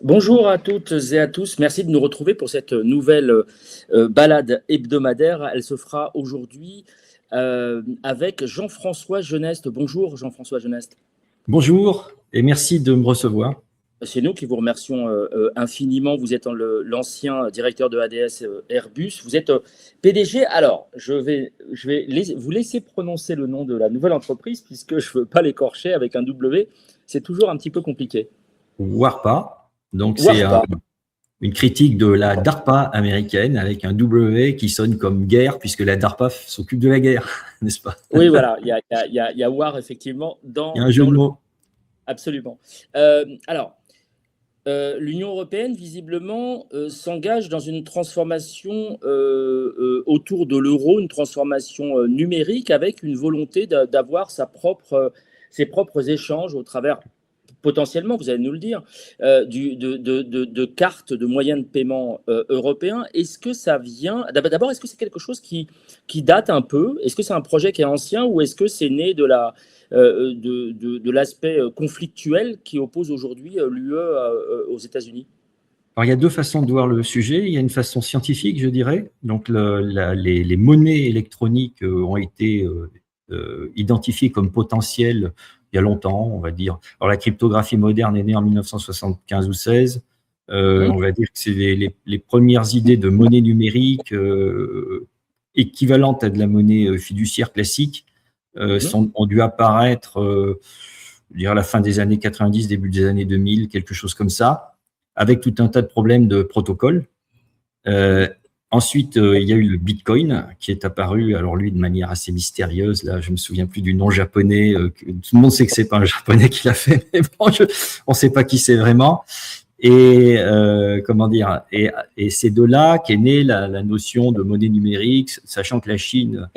Bonjour à toutes et à tous. Merci de nous retrouver pour cette nouvelle balade hebdomadaire. Elle se fera aujourd'hui avec Jean-François Geneste. Bonjour Jean-François Geneste. Bonjour et merci de me recevoir. C'est nous qui vous remercions infiniment. Vous êtes l'ancien directeur de ADS Airbus. Vous êtes PDG. Alors, je vais vous laisser prononcer le nom de la nouvelle entreprise puisque je ne veux pas l'écorcher avec un W. C'est toujours un petit peu compliqué. Warpa, donc c'est Warpa. une critique de la DARPA américaine avec un W qui sonne comme guerre puisque la DARPA s'occupe de la guerre, n'est-ce pas? Oui, voilà, il y a War effectivement Il y a un jeu de mots. Absolument. Alors, l'Union européenne, visiblement, s'engage dans une transformation autour de l'euro, une transformation numérique avec une volonté d'avoir ses propres échanges au travers, potentiellement, vous allez nous le dire, de cartes, de moyens de paiement européens. Est-ce que ça vient... D'abord, est-ce que c'est quelque chose qui date un peu? Est-ce que c'est un projet qui est ancien ou est-ce que c'est né de l'aspect conflictuel qui oppose aujourd'hui l'UE aux États-Unis? Alors, il y a deux façons de voir le sujet. Il y a une façon scientifique, je dirais. Donc, les monnaies électroniques ont été identifiées comme potentielles il y a longtemps, on va dire. Alors, la cryptographie moderne est née en 1975 ou 16. On va dire que c'est les premières idées de monnaie numérique équivalente à de la monnaie fiduciaire classique ont dû apparaître je dirais à la fin des années 90, début des années 2000, quelque chose comme ça, avec tout un tas de problèmes de protocole. Ensuite, il y a eu le Bitcoin qui est apparu, alors lui de manière assez mystérieuse, là je ne me souviens plus du nom japonais, tout le monde sait que c'est pas un japonais qui l'a fait, mais bon, on ne sait pas qui c'est vraiment. Et comment dire, et c'est de là qu'est née la notion de monnaie numérique, sachant que la Chine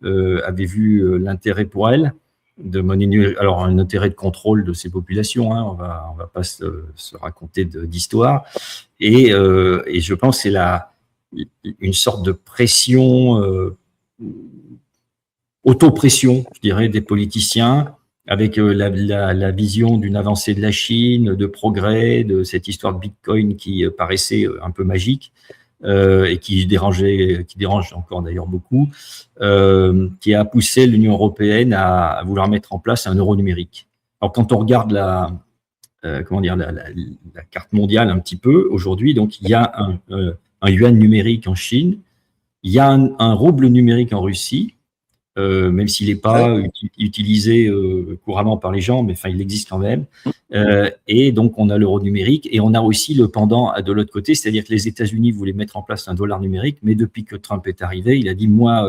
avait vu l'intérêt pour elle de monnaie numérique, alors un intérêt de contrôle de ses populations, hein, on va pas se raconter d'histoire, et je pense que c'est une sorte de pression, autopression, je dirais, des politiciens, avec la vision d'une avancée de la Chine, de progrès, de cette histoire de Bitcoin qui paraissait un peu magique et qui dérange encore d'ailleurs beaucoup, qui a poussé l'Union européenne à vouloir mettre en place un euro numérique. Alors quand on regarde la carte mondiale un petit peu aujourd'hui, donc il y a un yuan numérique en Chine, il y a un rouble numérique en Russie, même s'il n'est pas utilisé couramment par les gens, mais enfin il existe quand même. Et donc on a l'euro numérique et on a aussi le pendant de l'autre côté, c'est-à-dire que les États-Unis voulaient mettre en place un dollar numérique, mais depuis que Trump est arrivé, il a dit moi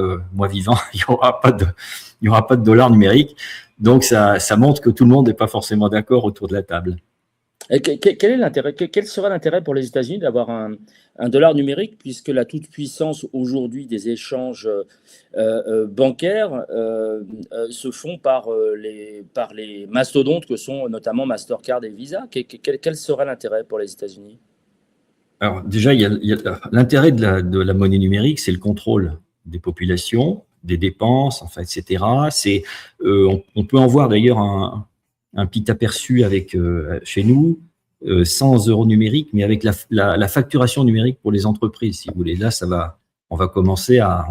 vivant, il n'y aura pas de dollar numérique. Donc ça montre que tout le monde n'est pas forcément d'accord autour de la table. Quel sera l'intérêt pour les États-Unis d'avoir un dollar numérique, puisque la toute-puissance aujourd'hui des échanges bancaires se font par les mastodontes que sont notamment Mastercard et Visa? Quel sera l'intérêt pour les États-Unis? Alors déjà, il y a l'intérêt de la monnaie numérique, c'est le contrôle des populations, des dépenses, enfin, etc. On peut en voir d'ailleurs un petit aperçu chez nous, sans euro numérique, mais avec la facturation numérique pour les entreprises, si vous voulez. Là, on va commencer à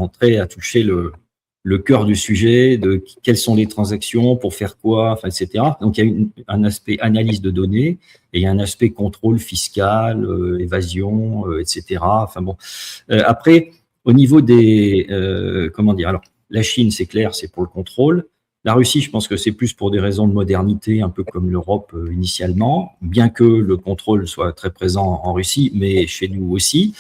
toucher le cœur du sujet, de quelles sont les transactions, pour faire quoi, enfin, etc. Donc, il y a un aspect analyse de données et il y a un aspect contrôle fiscal, évasion, etc. Enfin bon. Après, au niveau des... comment dire? Alors, la Chine, c'est clair, c'est pour le contrôle. La Russie, je pense que c'est plus pour des raisons de modernité, un peu comme l'Europe initialement, bien que le contrôle soit très présent en Russie, mais chez nous aussi.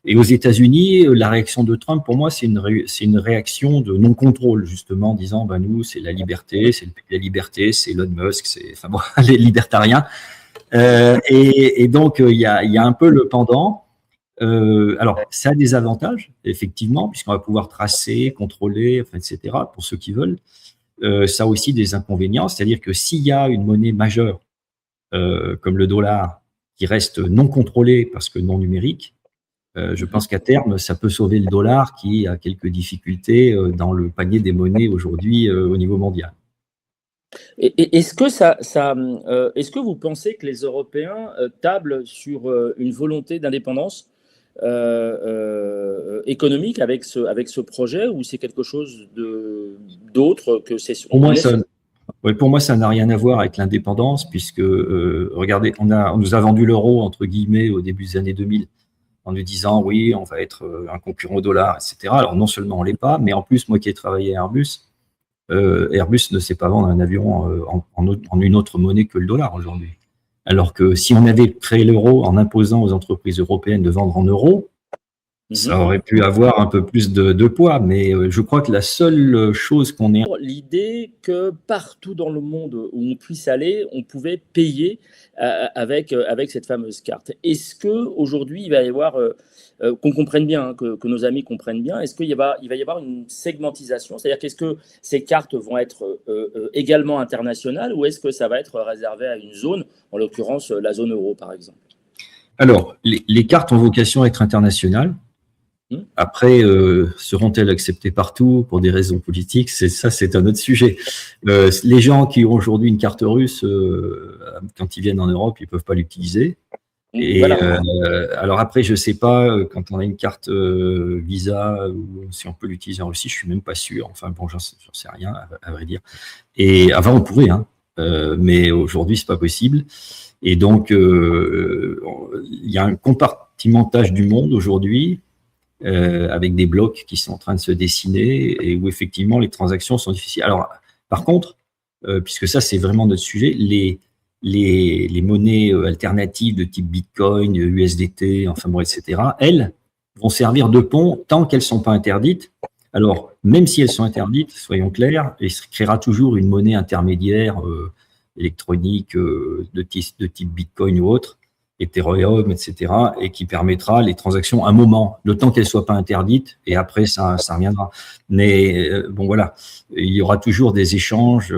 Et aux États-Unis, la réaction de Trump, pour moi, c'est une réaction de non-contrôle, justement, en disant, ben, nous, c'est la liberté, c'est le pays de la liberté, c'est Elon Musk, c'est, enfin bon, les libertariens. Et donc, il y a un peu le pendant. Alors, ça a des avantages, effectivement, puisqu'on va pouvoir tracer, contrôler, enfin, etc., pour ceux qui veulent. Ça a aussi des inconvénients, c'est-à-dire que s'il y a une monnaie majeure, comme le dollar, qui reste non contrôlée parce que non numérique, je pense qu'à terme, ça peut sauver le dollar qui a quelques difficultés dans le panier des monnaies aujourd'hui au niveau mondial. Est-ce que vous pensez que les Européens tablent sur une volonté d'indépendance économique avec ce projet, ou c'est quelque chose d'autre que c'est Pour on moi, est ça, ouais, pour moi, ça n'a rien à voir avec l'indépendance, puisque, regardez, on nous a vendu l'euro, entre guillemets, au début des années 2000, en nous disant, oui, on va être un concurrent au dollar, etc. Alors, non seulement on ne l'est pas, mais en plus, moi qui ai travaillé à Airbus, Airbus ne sait pas vendre un avion en une autre monnaie que le dollar aujourd'hui. Alors que si on avait créé l'euro en imposant aux entreprises européennes de vendre en euros, ça aurait pu avoir un peu plus de poids. Mais je crois que la seule chose qu'on ait... l'idée que partout dans le monde où on puisse aller, on pouvait payer avec cette fameuse carte. Est-ce qu'aujourd'hui, il va y avoir, qu'on comprenne bien, hein, que nos amis comprennent bien, est-ce qu'il va y avoir une segmentisation? C'est-à-dire qu'est-ce que ces cartes vont être également internationales, ou est-ce que ça va être réservé à une zone, en l'occurrence la zone euro par exemple? Alors, les cartes ont vocation à être internationales. Après, seront-elles acceptées partout pour des raisons politiques? C'est un autre sujet. Les gens qui ont aujourd'hui une carte russe, quand ils viennent en Europe, ils ne peuvent pas l'utiliser. Et Voilà. alors après, je ne sais pas, quand on a une carte Visa, ou si on peut l'utiliser en Russie, je ne suis même pas sûr. Enfin bon, j'en sais rien, à vrai dire. Et avant, on pouvait, hein, mais aujourd'hui, ce n'est pas possible. Et donc, il y a un compartimentage du monde aujourd'hui, avec des blocs qui sont en train de se dessiner et où effectivement les transactions sont difficiles. Alors, par contre, puisque ça c'est vraiment notre sujet, les monnaies alternatives de type Bitcoin, USDT, enfin bon, etc., elles vont servir de pont tant qu'elles ne sont pas interdites. Alors, même si elles sont interdites, soyons clairs, il se créera toujours une monnaie intermédiaire électronique de type Bitcoin ou autre, Ethereum, etc., et qui permettra les transactions à un moment, le temps qu'elles ne soient pas interdites, et après, ça reviendra. Mais bon, voilà, il y aura toujours des échanges,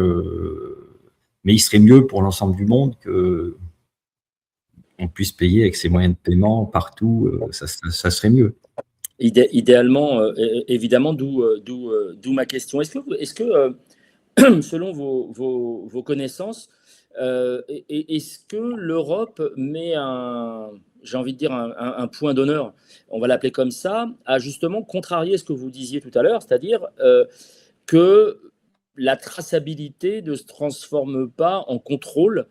mais il serait mieux pour l'ensemble du monde qu'on puisse payer avec ces moyens de paiement partout, ça serait mieux. Idéalement, évidemment, d'où ma question. Est-ce que selon vos connaissances, est-ce que l'Europe met j'ai envie de dire, un point d'honneur, on va l'appeler comme ça, à justement contrarier ce que vous disiez tout à l'heure, c'est-à-dire que la traçabilité ne se transforme pas en contrôle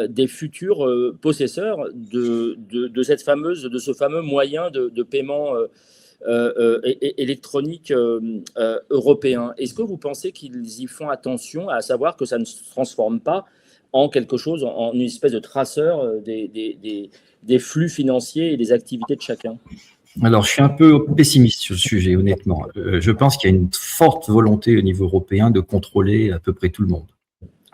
des futurs possesseurs de ce fameux moyen de paiement électronique européen. Est-ce que vous pensez qu'ils y font attention, à savoir que ça ne se transforme pas en quelque chose, en une espèce de traceur des flux financiers et des activités de chacun? Alors, je suis un peu pessimiste sur le sujet, honnêtement. Je pense qu'il y a une forte volonté au niveau européen de contrôler à peu près tout le monde.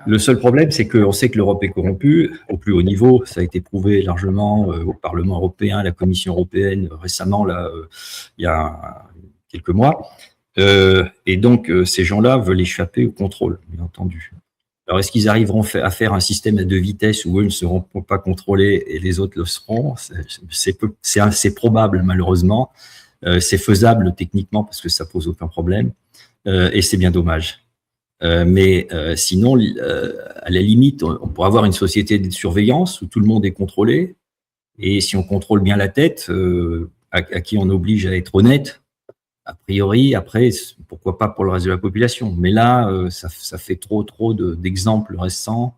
Le seul problème, c'est qu'on sait que l'Europe est corrompue au plus haut niveau. Ça a été prouvé largement au Parlement européen, la Commission européenne, récemment, là, il y a quelques mois. Et donc, ces gens-là veulent échapper au contrôle, bien entendu. Alors, est-ce qu'ils arriveront à faire un système à deux vitesses où eux ne seront pas contrôlés et les autres le seront? C'est probable, malheureusement. C'est faisable techniquement parce que ça pose aucun problème. Et c'est bien dommage. Mais sinon, à la limite, on pourrait avoir une société de surveillance où tout le monde est contrôlé. Et si on contrôle bien la tête, à qui on oblige à être honnête, a priori, après, pourquoi pas pour le reste de la population. Mais là, ça fait trop d'exemples récents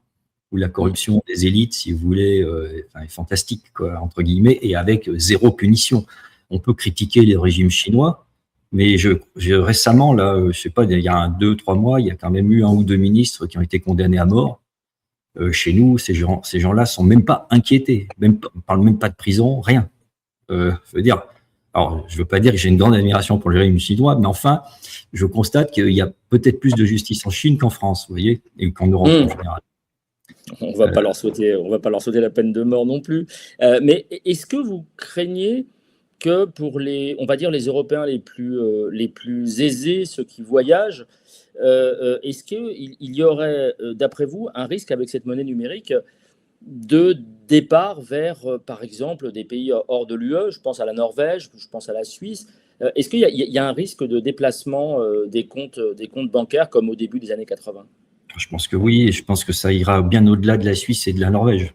où la corruption des élites, si vous voulez, est fantastique, quoi, entre guillemets, et avec zéro punition. On peut critiquer les régimes chinois, mais récemment, là, je sais pas, il y a 2-3 mois, il y a quand même eu 1 ou 2 ministres qui ont été condamnés à mort. Chez nous, ces gens-là sont même pas inquiétés, on parle même pas de prison, rien. Je veux dire, alors, je ne veux pas dire que j'ai une grande admiration pour le régime chinois, mais enfin, je constate qu'il y a peut-être plus de justice en Chine qu'en France, vous voyez, et qu'en Europe en général. On va pas leur souhaiter la peine de mort non plus. Mais est-ce que vous craignez que pour on va dire les Européens les plus aisés, ceux qui voyagent, est-ce qu'il y aurait, d'après vous, un risque avec cette monnaie numérique de départ vers, par exemple, des pays hors de l'UE? Je pense à la Norvège, je pense à la Suisse. Est-ce qu'il y a un risque de déplacement des comptes bancaires comme au début des années 80? Je pense que oui, et je pense que ça ira bien au-delà de la Suisse et de la Norvège.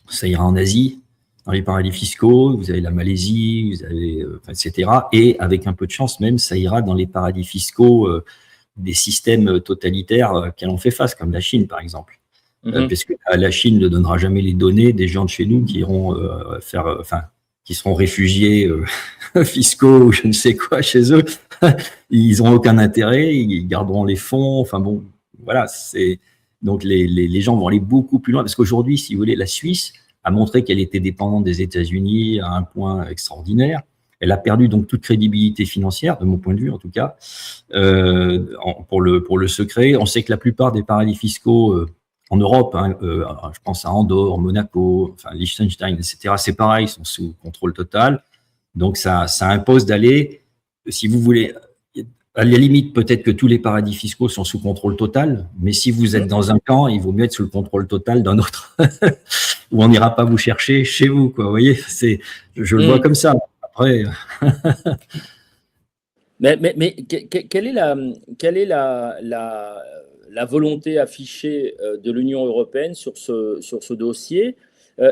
Ça ira en Asie, dans les paradis fiscaux, vous avez la Malaisie, vous avez, etc. Et avec un peu de chance même, ça ira dans les paradis fiscaux des systèmes totalitaires auxquels on fait face, comme la Chine, par exemple. Parce que la Chine ne donnera jamais les données des gens de chez nous qui iront qui seront réfugiés fiscaux ou je ne sais quoi chez eux. Ils n'auront aucun intérêt, ils garderont les fonds. Enfin bon, voilà. Donc les gens vont aller beaucoup plus loin parce qu'aujourd'hui, si vous voulez, la Suisse a montré qu'elle était dépendante des États-Unis à un point extraordinaire. Elle a perdu donc toute crédibilité financière, de mon point de vue en tout cas, pour le secret. On sait que la plupart des paradis fiscaux en Europe, je pense à Andorre, Monaco, enfin Liechtenstein, etc. C'est pareil, ils sont sous contrôle total. Donc ça impose d'aller, si vous voulez, à la limite peut-être que tous les paradis fiscaux sont sous contrôle total, mais si vous êtes dans un camp, il vaut mieux être sous le contrôle total d'un autre, où on n'ira pas vous chercher chez vous, quoi. Vous voyez, je le vois comme ça. Après. Mais quelle est la volonté affichée de l'Union européenne sur ce dossier?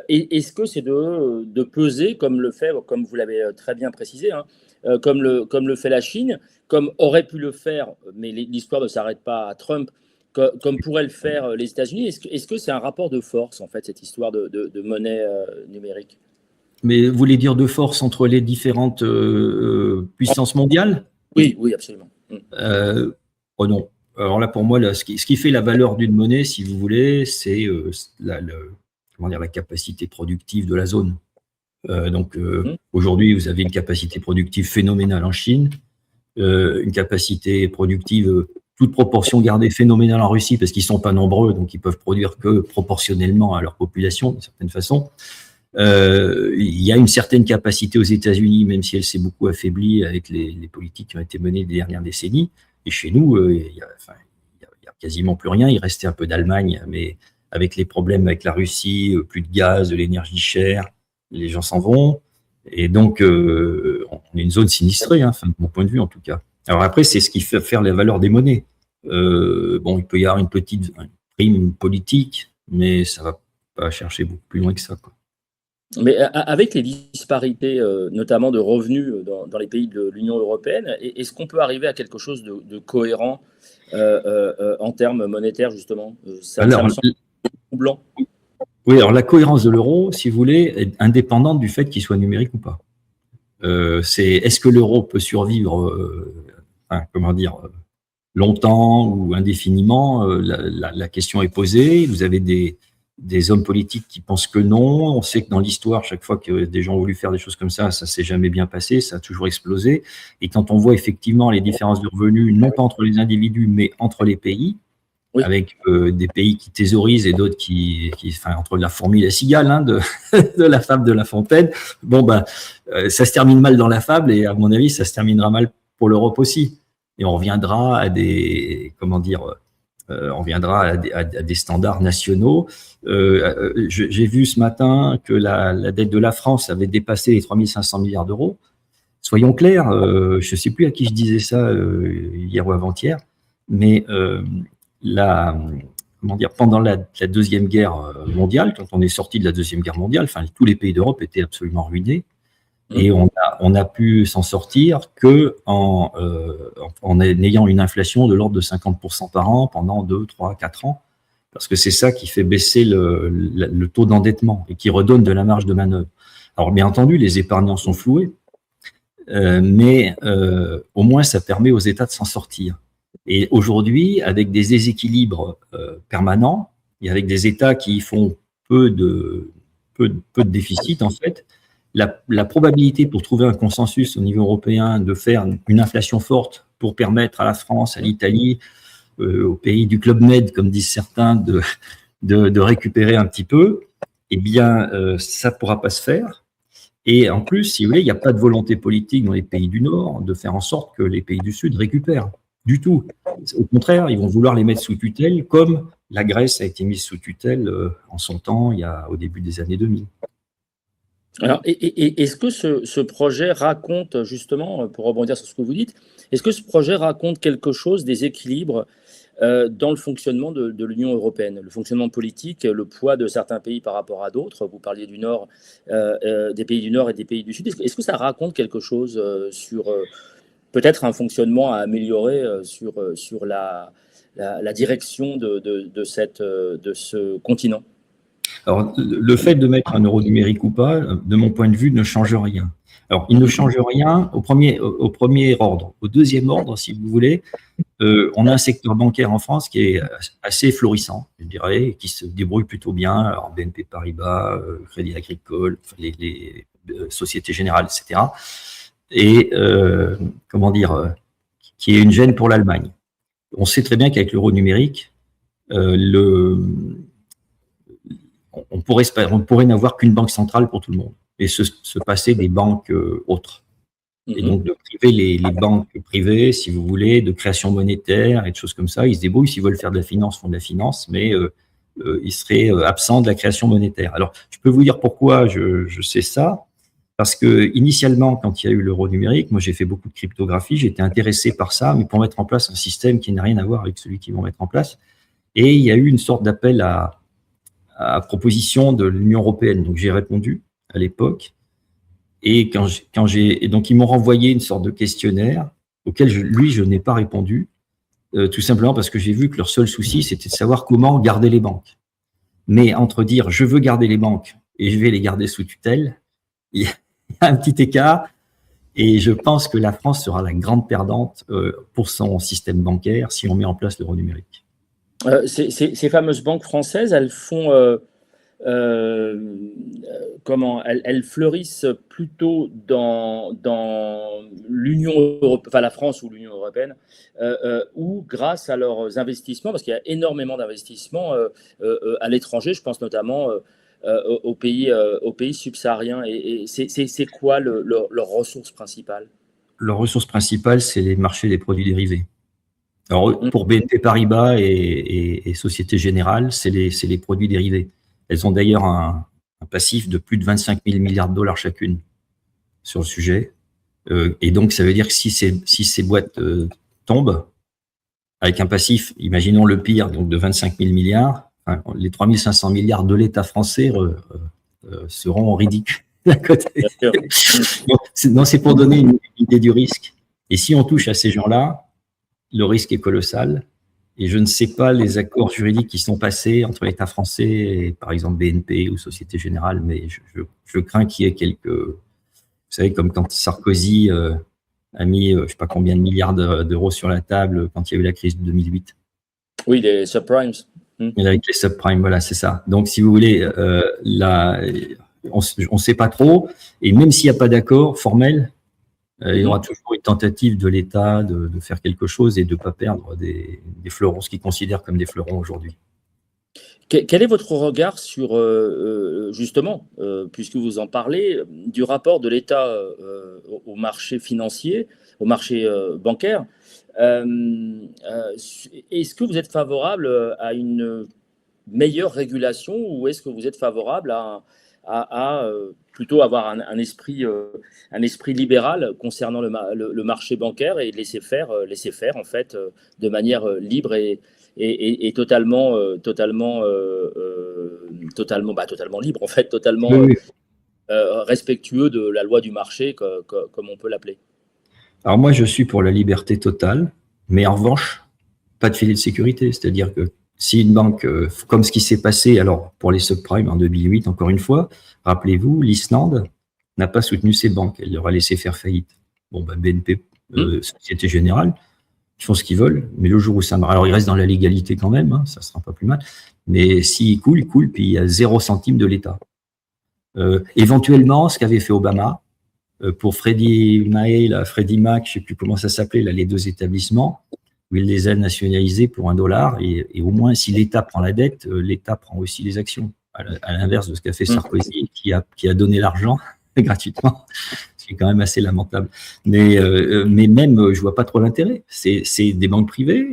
Est-ce que c'est de peser, comme vous l'avez très bien précisé, hein, comme le fait la Chine, comme aurait pu le faire, mais l'histoire ne s'arrête pas à Trump, comme pourraient le faire les États-Unis? Est-ce que c'est un rapport de force, en fait, cette histoire de monnaie numérique? Mais vous voulez dire de force entre les différentes puissances mondiales? Oui, absolument. Oh non. Alors là, pour moi, là, ce qui fait la valeur d'une monnaie, si vous voulez, c'est la capacité productive de la zone. Aujourd'hui, vous avez une capacité productive phénoménale en Chine, une capacité productive, toute proportion gardée, phénoménale en Russie, parce qu'ils ne sont pas nombreux, donc ils peuvent produire que proportionnellement à leur population, d'une certaine façon. Il y a une certaine capacité aux États-Unis, même si elle s'est beaucoup affaiblie avec les politiques qui ont été menées les dernières décennies. Et chez nous, il y a quasiment plus rien. Il restait un peu d'Allemagne, mais avec les problèmes avec la Russie, plus de gaz, de l'énergie chère, les gens s'en vont. Et donc, on est une zone sinistrée, hein, de mon point de vue en tout cas. Alors après, c'est ce qui fait faire la valeur des monnaies. Il peut y avoir une petite prime politique, mais ça va pas chercher beaucoup plus loin que ça, quoi. Mais avec les disparités, notamment de revenus dans les pays de l'Union européenne, est-ce qu'on peut arriver à quelque chose de cohérent en termes monétaires, justement? Ça me semble troublant. Oui, alors la cohérence de l'euro, si vous voulez, est indépendante du fait qu'il soit numérique ou pas. Est-ce que l'euro peut survivre, longtemps ou indéfiniment? La question est posée. Vous avez des hommes politiques qui pensent que non. On sait que dans l'histoire, chaque fois que des gens ont voulu faire des choses comme ça s'est jamais bien passé, ça a toujours explosé. Et quand on voit effectivement les différences de revenus, non pas entre les individus, mais entre les pays, oui, avec des pays qui thésaurisent et d'autres entre la fourmi et la cigale, hein, de la fable de La Fontaine, ça se termine mal dans la fable et à mon avis, ça se terminera mal pour l'Europe aussi. Et on reviendra à des standards nationaux. J'ai vu ce matin que la dette de la France avait dépassé les 3 500 milliards d'euros. Soyons clairs, je ne sais plus à qui je disais ça hier ou avant-hier, mais pendant la Deuxième Guerre mondiale, quand on est sorti de la Deuxième Guerre mondiale, tous les pays d'Europe étaient absolument ruinés. Et on a pu s'en sortir que en ayant une inflation de l'ordre de 50% par an pendant 2, 3, 4 ans, parce que c'est ça qui fait baisser le taux d'endettement et qui redonne de la marge de manœuvre. Alors bien entendu, les épargnants sont floués, mais au moins ça permet aux États de s'en sortir. Et aujourd'hui, avec des déséquilibres permanents, et avec des États qui font peu de déficit en fait, la probabilité pour trouver un consensus au niveau européen de faire une inflation forte pour permettre à la France, à l'Italie, aux pays du Club Med, comme disent certains, de récupérer un petit peu, eh bien, ça ne pourra pas se faire. Et en plus, si vous voulez, il n'y a pas de volonté politique dans les pays du Nord de faire en sorte que les pays du Sud récupèrent du tout. Au contraire, ils vont vouloir les mettre sous tutelle, comme la Grèce a été mise sous tutelle en son temps, au début des années 2000. Alors, est-ce que ce projet raconte, justement, pour rebondir sur ce que vous dites, est-ce que ce projet raconte quelque chose des équilibres dans le fonctionnement de l'Union européenne, le fonctionnement politique, le poids de certains pays par rapport à d'autres. Vous parliez du Nord, des pays du Nord et des pays du Sud. Est-ce que ça raconte quelque chose sur peut-être un fonctionnement à améliorer sur la direction de ce continent? Alors, le fait de mettre un euro numérique ou pas, de mon point de vue, ne change rien. Alors, il ne change rien au premier ordre. Au deuxième ordre, si vous voulez, on a un secteur bancaire en France qui est assez florissant, je dirais, et qui se débrouille plutôt bien. Alors, BNP Paribas, Crédit Agricole, les Sociétés Générales, etc. Et, comment dire, qui est une gêne pour l'Allemagne. On sait très bien qu'avec l'euro numérique, on pourrait n'avoir qu'une banque centrale pour tout le monde et se passer des banques autres. Et donc de priver les banques privées, si vous voulez, de création monétaire et de choses comme ça. Ils se débrouillent, s'ils veulent faire de la finance, font de la finance, mais ils seraient absents de la création monétaire. Alors, je peux vous dire pourquoi je sais ça. Parce que initialement, quand il y a eu l'euro numérique, moi j'ai fait beaucoup de cryptographie, j'étais intéressé par ça, mais pour mettre en place un système qui n'a rien à voir avec celui qu'ils vont mettre en place. Et il y a eu une sorte d'appel à proposition de l'Union européenne. Donc j'ai répondu à l'époque. Et donc ils m'ont renvoyé une sorte de questionnaire auquel je n'ai pas répondu, tout simplement parce que j'ai vu que leur seul souci, c'était de savoir comment garder les banques. Mais entre dire je veux garder les banques et je vais les garder sous tutelle, il y a un petit écart. Et je pense que la France sera la grande perdante pour son système bancaire si on met en place l'euro numérique. Ces fameuses banques françaises, elles font elles fleurissent plutôt dans l'Union européenne, enfin la France ou l'Union européenne, ou grâce à leurs investissements, parce qu'il y a énormément d'investissements à l'étranger. Je pense notamment aux pays subsahariens. Et c'est quoi leur ressource principale? Leur ressource principale, c'est les marchés des produits dérivés. Alors, pour BNP Paribas et Société Générale, c'est les produits dérivés. Elles ont d'ailleurs un passif de plus de 25 000 milliards de dollars chacune sur le sujet. Et donc, ça veut dire que si ces boîtes tombent, avec un passif, imaginons le pire, donc de 25 000 milliards, enfin, les 3 500 milliards de l'État français seront ridicules à côté. Non, c'est pour donner une idée du risque. Et si on touche à ces gens-là, le risque est colossal. Et je ne sais pas les accords juridiques qui sont passés entre l'État français et, par exemple, BNP ou Société Générale, mais je crains qu'il y ait quelques... Vous savez, comme quand Sarkozy a mis, je ne sais pas combien de milliards d'euros sur la table quand il y a eu la crise de 2008. Oui, les subprimes. Avec les subprimes, voilà, c'est ça. Donc, si vous voulez, on ne sait pas trop. Et même s'il n'y a pas d'accord formel, il y aura toujours une tentative de l'État de faire quelque chose et de ne pas perdre des fleurons, ce qu'ils considèrent comme des fleurons aujourd'hui. Quel est votre regard sur, justement, puisque vous en parlez, du rapport de l'État au marché financier, au marché bancaire? Est-ce que vous êtes favorable à une meilleure régulation ou est-ce que vous êtes favorable à plutôt avoir un esprit libéral concernant le marché bancaire et laisser faire en fait de manière libre et totalement libre en fait, totalement respectueux de la loi du marché comme on peut l'appeler? Alors moi je suis pour la liberté totale, mais en revanche pas de filet de sécurité, c'est-à-dire que si une banque, comme ce qui s'est passé alors pour les subprimes en 2008, encore une fois, rappelez-vous, l'Islande n'a pas soutenu ces banques, elle leur a laissé faire faillite. Bon, BNP, Société Générale, ils font ce qu'ils veulent, mais le jour où ça marche, alors ils restent dans la légalité quand même, hein, ça ne sera pas plus mal, mais s'ils coulent, puis il y a 0 centime de l'État. Éventuellement, ce qu'avait fait Obama, pour Freddie Mac, je ne sais plus comment ça s'appelait, les deux établissements, où il les a nationalisés pour $1, et au moins, si l'État prend la dette, l'État prend aussi les actions, à l'inverse de ce qu'a fait Sarkozy, qui a donné l'argent gratuitement, ce qui est quand même assez lamentable. Mais même, je ne vois pas trop l'intérêt. C'est des banques privées,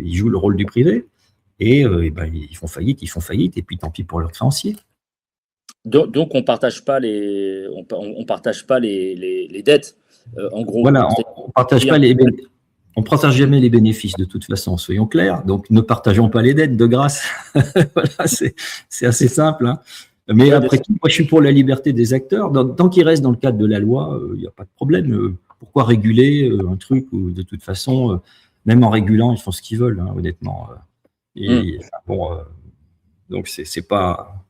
ils jouent le rôle du privé, et ils font faillite, et puis tant pis pour leurs créanciers. Donc on partage pas les dettes, en gros. Voilà, on partage pas les On ne partage jamais les bénéfices de toute façon, soyons clairs. Donc, ne partageons pas les dettes de grâce. Voilà, c'est assez simple. Hein. Mais après tout, moi, je suis pour la liberté des acteurs. Tant qu'ils restent dans le cadre de la loi, il n'y a pas de problème. Pourquoi réguler un truc où, de toute façon, même en régulant, ils font ce qu'ils veulent, hein, honnêtement. Bon, donc, c'est pas.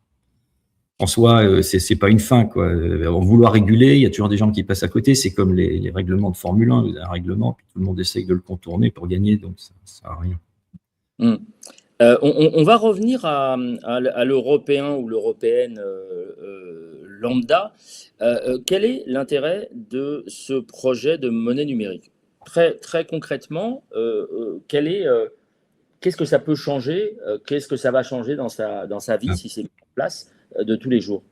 En soi, c'est pas une fin, quoi. En vouloir réguler, il y a toujours des gens qui passent à côté. C'est comme les règlements de Formule 1. Vous avez un règlement, puis tout le monde essaye de le contourner pour gagner, donc ça ne sert à rien. On va revenir à l'européen ou l'européenne lambda. Quel est l'intérêt de ce projet de monnaie numérique? Très, très concrètement, qu'est-ce que ça peut changer? Qu'est-ce que ça va changer dans sa vie si c'est mis en place de tous les jours?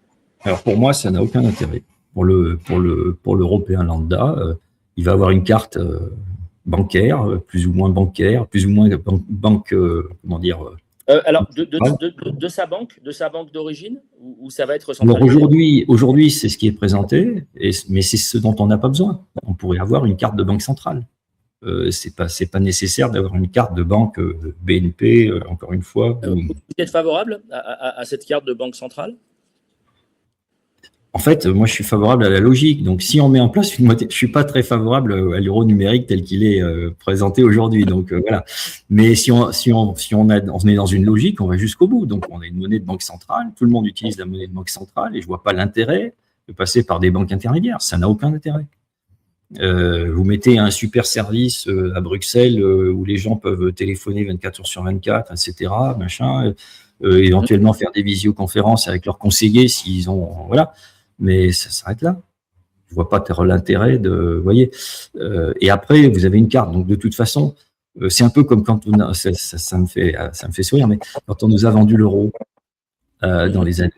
Alors pour moi, ça n'a aucun intérêt. Pour l'Européen lambda, il va avoir une carte bancaire, plus ou moins banque, comment dire. Alors de sa banque d'origine, ou ça va être centralisé? Alors aujourd'hui, c'est ce qui est présenté, mais c'est ce dont on n'a pas besoin. On pourrait avoir une carte de banque centrale. C'est pas nécessaire d'avoir une carte de banque BNP, encore une fois. Vous êtes favorable à cette carte de banque centrale? En fait, moi, je suis favorable à la logique. Donc, si on met en place une monnaie, je suis pas très favorable à l'euro numérique tel qu'il est présenté aujourd'hui. Donc voilà. Mais si on est dans une logique, on va jusqu'au bout. Donc, on a une monnaie de banque centrale. Tout le monde utilise la monnaie de banque centrale, et je vois pas l'intérêt de passer par des banques intermédiaires. Ça n'a aucun intérêt. Vous mettez un super service à Bruxelles où les gens peuvent téléphoner 24 heures sur 24, etc. Machin. Éventuellement faire des visioconférences avec leurs conseillers s'ils ont, voilà. Mais ça s'arrête là. Je vois pas l'intérêt de, vous voyez. Et après, vous avez une carte. Donc de toute façon, c'est un peu comme quand ça me fait sourire, mais quand on nous a vendu l'euro dans les années,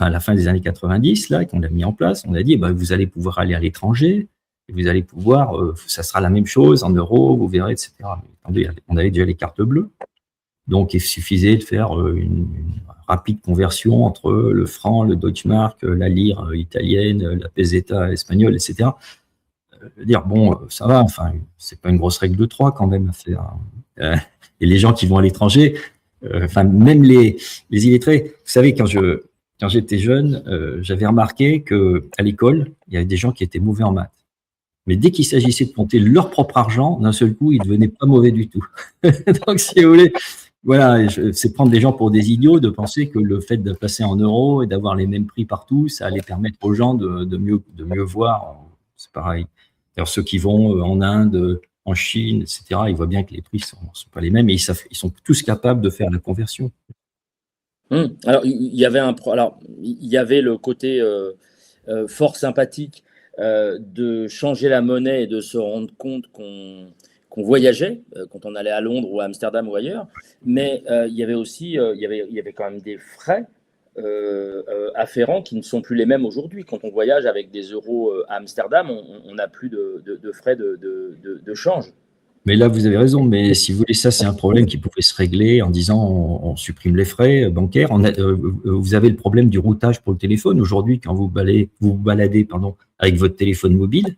à la fin des années 90, là, qu'on l'a mis en place, on a dit, vous allez pouvoir aller à l'étranger. Et vous allez pouvoir, ça sera la même chose en euros, vous verrez, etc. Mais attendez, on avait déjà les cartes bleues. Donc, il suffisait de faire une rapide conversion entre le franc, le Deutschmark, la lire italienne, la peseta espagnole, etc. Dire, bon, ça va, enfin, c'est pas une grosse règle de 3 quand même à faire. Et les gens qui vont à l'étranger, même les illettrés, vous savez, quand j'étais jeune, j'avais remarqué qu'à l'école, il y avait des gens qui étaient mauvais en maths. Mais dès qu'il s'agissait de compter leur propre argent, d'un seul coup, ils ne devenaient pas mauvais du tout. Donc, si vous voulez, voilà, c'est prendre des gens pour des idiots de penser que le fait de passer en euros et d'avoir les mêmes prix partout, ça allait permettre aux gens de mieux voir. C'est pareil. D'ailleurs, ceux qui vont en Inde, en Chine, etc., ils voient bien que les prix ne sont pas les mêmes, et ils sont tous capables de faire la conversion. Alors, il y avait le côté fort sympathique de changer la monnaie et de se rendre compte qu'on voyageait quand on allait à Londres ou à Amsterdam ou ailleurs, mais il y avait aussi il y avait quand même des frais afférents qui ne sont plus les mêmes aujourd'hui. Quand on voyage avec des euros à Amsterdam, on n'a plus de frais de change. Mais là, vous avez raison. Mais si vous voulez, ça, c'est un problème qui pouvait se régler en disant on supprime les frais bancaires. Vous avez le problème du routage pour le téléphone. Aujourd'hui, quand vous baladez avec votre téléphone mobile,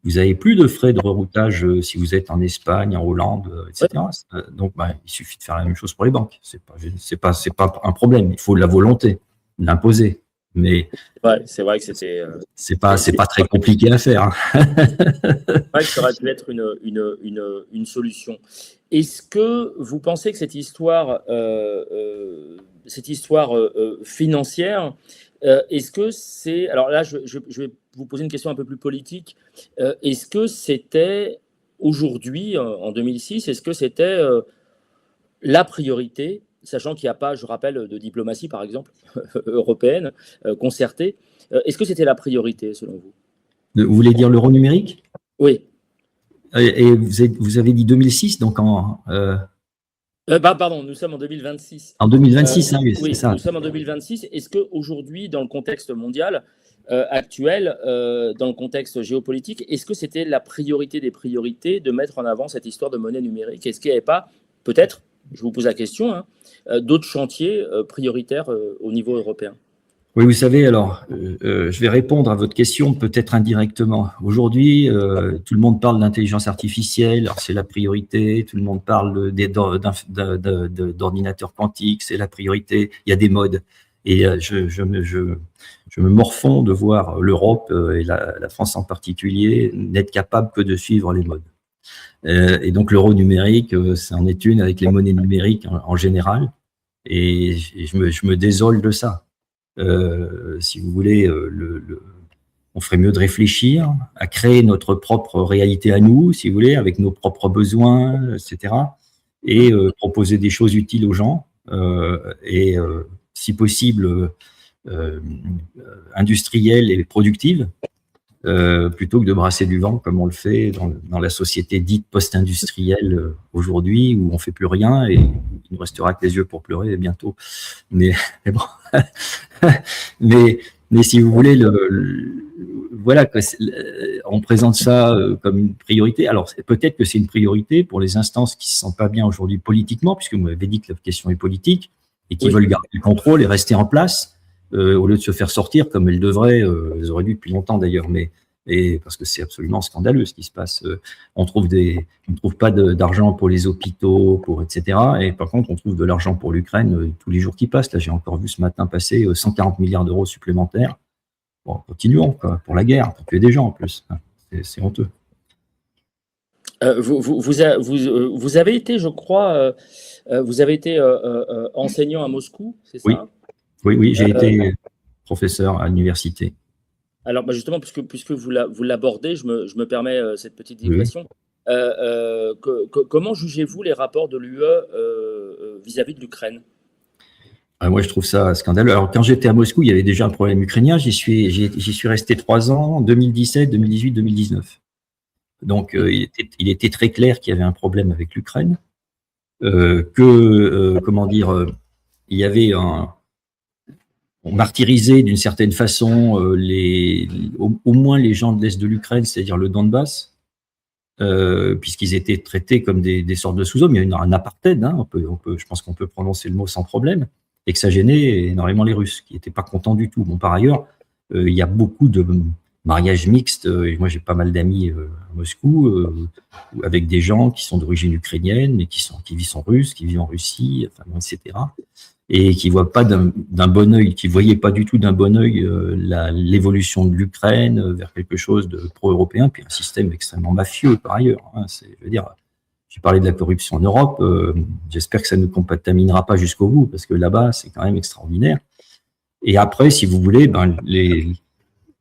vous n'avez plus de frais de reroutage si vous êtes en Espagne, en Hollande, etc. Ouais. Donc, il suffit de faire la même chose pour les banques. C'est pas un problème. Il faut de la volonté, l'imposer. Mais ouais, c'est vrai que c'est pas très compliqué à faire. C'est vrai que ça aurait pu être une solution. Est-ce que vous pensez que cette histoire financière, est-ce que c'est... Alors là, je vais vous poser une question un peu plus politique. Est-ce que c'était aujourd'hui, en 2006, est-ce que c'était la priorité, sachant qu'il n'y a pas, je rappelle, de diplomatie, par exemple, européenne, concertée. Est-ce que c'était la priorité, selon vous? Vous voulez dire l'euro numérique? Oui. Et vous avez dit 2006, donc pardon, nous sommes en 2026. En 2026, oui, c'est ça. Nous sommes en 2026. Est-ce qu'aujourd'hui, dans le contexte mondial actuel, dans le contexte géopolitique, est-ce que c'était la priorité des priorités de mettre en avant cette histoire de monnaie numérique? Est-ce qu'il n'y avait pas, peut-être, je vous pose la question, d'autres chantiers prioritaires au niveau européen? Oui, vous savez, alors, je vais répondre à votre question peut-être indirectement. Aujourd'hui, tout le monde parle d'intelligence artificielle, alors c'est la priorité, tout le monde parle d'ordinateurs quantiques, c'est la priorité, il y a des modes. Et je me morfonds de voir l'Europe et la France en particulier n'être capable que de suivre les modes. Et donc l'euro numérique, ça en est une avec les monnaies numériques en général, et je me désole de ça. Si vous voulez, on ferait mieux de réfléchir à créer notre propre réalité à nous, si vous voulez, avec nos propres besoins, etc. Et proposer des choses utiles aux gens, et si possible industrielles et productives, plutôt que de brasser du vent comme on le fait dans la société dite post-industrielle aujourd'hui, où on ne fait plus rien et il ne restera que les yeux pour pleurer bientôt. Mais bon. mais si vous voulez, voilà, on présente ça comme une priorité. Alors peut-être que c'est une priorité pour les instances qui ne se sentent pas bien aujourd'hui politiquement, puisque vous m'avez dit que la question est politique, et qui veulent garder le contrôle et rester en place, au lieu de se faire sortir comme elles devraient. Elles auraient dû depuis longtemps d'ailleurs, et parce que c'est absolument scandaleux ce qui se passe. On ne trouve pas d'argent pour les hôpitaux, etc. Et par contre, on trouve de l'argent pour l'Ukraine tous les jours qui passent. Là, j'ai encore vu ce matin passer 140 milliards d'euros supplémentaires. Bon, continuons, quoi, pour la guerre, pour tuer des gens en plus. C'est honteux. Vous avez été, je crois, vous avez été enseignant à Moscou, c'est ça? Oui, j'ai été professeur à l'université. Alors, justement, puisque vous l'abordez, je me permets cette petite digression. Comment jugez-vous les rapports de l'UE vis-à-vis de l'Ukraine? Moi, je trouve ça scandaleux. Alors, quand j'étais à Moscou, il y avait déjà un problème ukrainien. J'y suis resté 3 ans, 2017, 2018, 2019. Donc, il était très clair qu'il y avait un problème avec l'Ukraine, comment dire, il y avait on martyrisait d'une certaine façon au moins les gens de l'Est de l'Ukraine, c'est-à-dire le Donbass, puisqu'ils étaient traités comme des sortes de sous-hommes. Il y a un apartheid, hein, je pense qu'on peut prononcer le mot sans problème, et que ça gênait énormément les Russes, qui n'étaient pas contents du tout. Bon, par ailleurs, il y a beaucoup de mariages mixtes, et moi j'ai pas mal d'amis à Moscou, avec des gens qui sont d'origine ukrainienne, mais qui sont russes, qui vivent en Russie, enfin, etc., et qui voient pas d'un bon œil, qui voyaient pas du tout d'un bon œil l'évolution de l'Ukraine vers quelque chose de pro-européen, puis un système extrêmement mafieux par ailleurs. Hein, je veux dire, j'ai parlé de la corruption en Europe, j'espère que ça ne contaminera pas jusqu'au bout, parce que là-bas, c'est quand même extraordinaire. Et après, si vous voulez,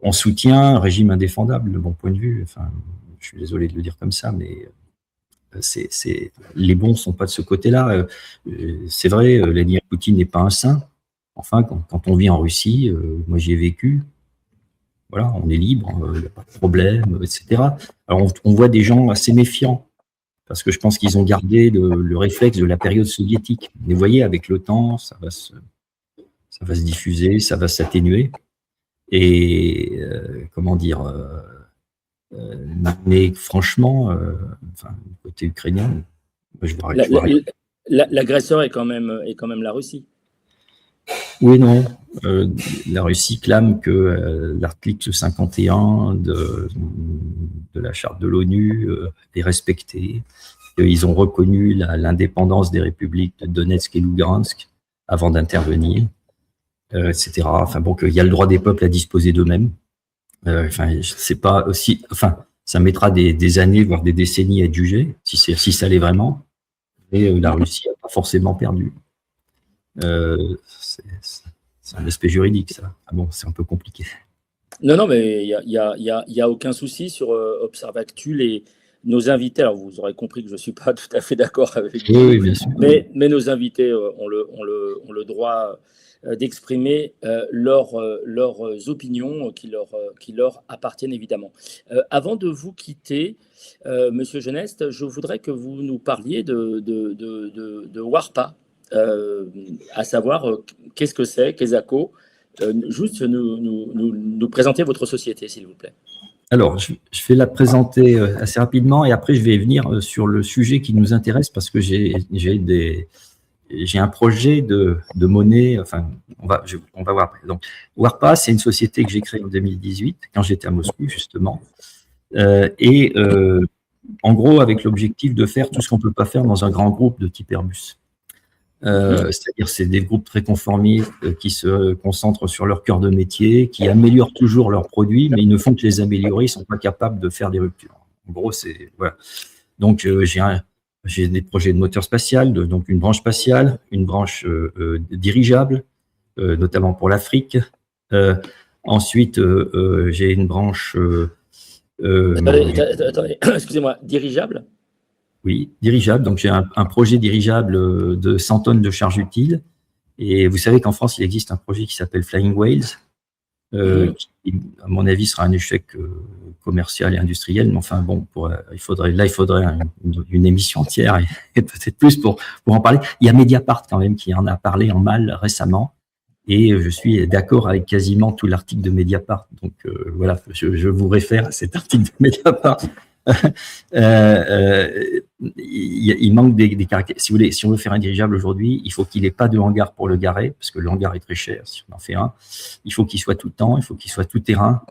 on soutient un régime indéfendable, de mon point de vue. Enfin, je suis désolé de le dire comme ça, mais les bons ne sont pas de ce côté-là. C'est vrai, Vladimir Poutine n'est pas un saint. Enfin, quand on vit en Russie, moi j'y ai vécu, voilà, on est libre, il n'y a pas de problème, etc. Alors on voit des gens assez méfiants, parce que je pense qu'ils ont gardé le réflexe de la période soviétique. Mais vous voyez, avec le temps, ça va se diffuser, ça va s'atténuer. Et comment dire, mais franchement, côté ukrainien, je vois rien. L'agresseur est quand même la Russie. Oui, non. La Russie clame que l'article 51 de la charte de l'ONU est respecté. Ils ont reconnu l'indépendance des républiques de Donetsk et Lugansk avant d'intervenir, etc. Enfin bon, qu'il y a le droit des peuples à disposer d'eux-mêmes. C'est pas aussi. Enfin, ça mettra des années, voire des décennies à être jugé, si ça l'est vraiment. Et la Russie n'a pas forcément perdu. C'est un aspect juridique, ça. Ah bon, c'est un peu compliqué. Non, mais il y a aucun souci sur Observactu. Nos invités, alors vous aurez compris que je ne suis pas tout à fait d'accord avec vous, oui, bien sûr. Mais nos invités ont le droit d'exprimer leurs opinions qui leur appartiennent évidemment. Avant de vous quitter, Monsieur Geneste, je voudrais que vous nous parliez de Warpa. À savoir qu'est-ce que c'est, Quesaco. Juste nous présenter votre société, s'il vous plaît. Alors, je vais la présenter assez rapidement et après je vais venir sur le sujet qui nous intéresse parce que j'ai j'ai un projet de monnaie, enfin, on va voir après. Donc, Warpa, c'est une société que j'ai créée en 2018, quand j'étais à Moscou, justement. En gros, avec l'objectif de faire tout ce qu'on ne peut pas faire dans un grand groupe de type Airbus. C'est-à-dire, c'est des groupes très conformistes qui se concentrent sur leur cœur de métier, qui améliorent toujours leurs produits, mais ils ne font que les améliorer, ils ne sont pas capables de faire des ruptures. En gros, c'est voilà. Donc, j'ai des projets de moteur spatial, donc une branche spatiale, une branche dirigeable, notamment pour l'Afrique. Ensuite, j'ai une branche. Attendez, excusez-moi, dirigeable? Oui, dirigeable. Donc, j'ai un projet dirigeable de 100 tonnes de charge utile. Et vous savez qu'en France, il existe un projet qui s'appelle Flying Whales, qui, à mon avis, sera un échec commercial et industriel. Mais enfin, bon, il faudrait une émission entière et peut-être plus pour en parler. Il y a Mediapart quand même qui en a parlé en mal récemment. Et je suis d'accord avec quasiment tout l'article de Mediapart. Donc voilà, je vous réfère à cet article de Mediapart. Il manque des caractères. Si vous voulez, si on veut faire un dirigeable aujourd'hui, il faut qu'il n'ait pas de hangar pour le garer, parce que le hangar est très cher si on en fait un. Il faut qu'il soit tout temps, il faut qu'il soit tout terrain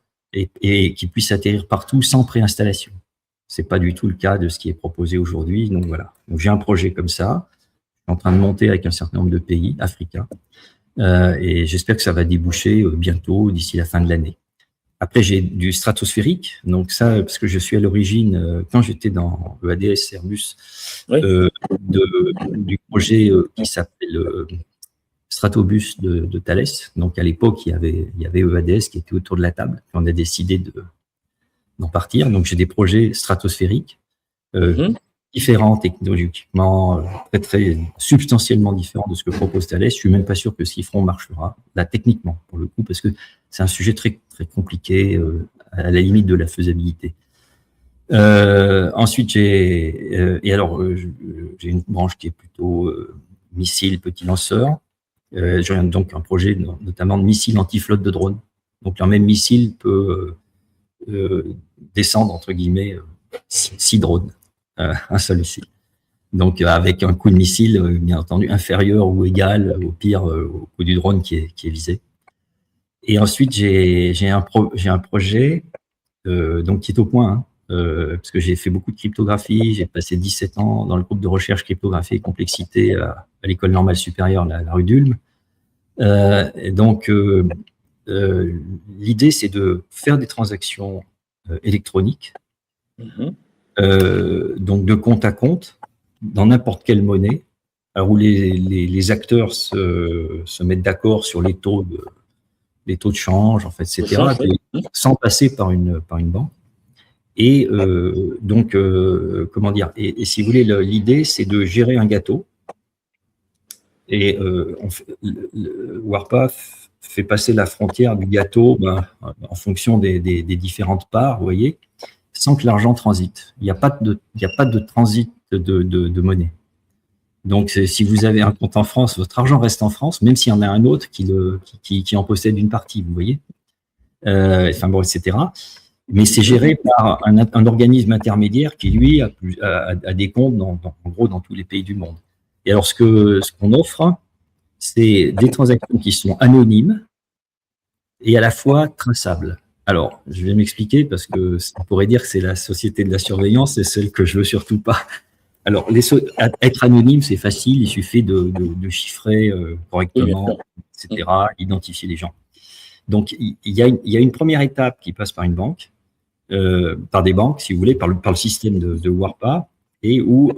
et qu'il puisse atterrir partout sans préinstallation. C'est pas du tout le cas de ce qui est proposé aujourd'hui. Donc voilà. Donc j'ai un projet comme ça. Je suis en train de monter avec un certain nombre de pays africains. Et j'espère que ça va déboucher bientôt, d'ici la fin de l'année. Après, j'ai du stratosphérique. Donc ça, parce que je suis à l'origine, quand j'étais dans EADS Airbus, Oui. du projet qui s'appelle Stratobus de Thales. Donc à l'époque, il y avait EADS qui était autour de la table. Et on a décidé d'en partir. Donc j'ai des projets stratosphériques. Différents technologiquement, très, très substantiellement différents de ce que propose Thales. Je suis même pas sûr que ce qu'ils feront marchera, là, techniquement, pour le coup, parce que c'est un sujet très, très compliqué, à la limite de la faisabilité. Ensuite, j'ai une branche qui est plutôt missile, petit lanceur. J'ai donc un projet notamment de missile anti-flotte de drones. Donc, leur même missile peut descendre, entre guillemets, 6 drones. Un seul missile. Donc, avec un coup de missile, bien entendu, inférieur ou égal, au pire, au coup du drone qui est visé. Et ensuite, j'ai un projet donc qui est au point, parce que j'ai fait beaucoup de cryptographie. J'ai passé 17 ans dans le groupe de recherche cryptographie et complexité à l'École normale supérieure, la rue d'Ulm. Donc, l'idée, c'est de faire des transactions électroniques. Donc de compte à compte, dans n'importe quelle monnaie, où les acteurs se mettent d'accord sur les taux de change, en fait, etc., sans passer par une banque. Et donc, comment dire, et si vous voulez, l'idée, c'est de gérer un gâteau. Et Warpa fait passer la frontière du gâteau en fonction des différentes parts, vous voyez, sans que l'argent transite. Il n'y a pas de transit de monnaie. Donc, si vous avez un compte en France, votre argent reste en France, même s'il y en a un autre qui en possède une partie, vous voyez. Enfin bon, etc. Mais c'est géré par un organisme intermédiaire qui, lui, a des comptes, en gros, dans tous les pays du monde. Et alors, ce qu'on offre, c'est des transactions qui sont anonymes et à la fois traçables. Alors, je vais m'expliquer parce que on pourrait dire que c'est la société de la surveillance et celle que je veux surtout pas. Alors, être anonyme, c'est facile, il suffit de chiffrer correctement, etc., identifier les gens. Donc, il y a une première étape qui passe par une banque, par des banques, si vous voulez, par le système de Warpa, et où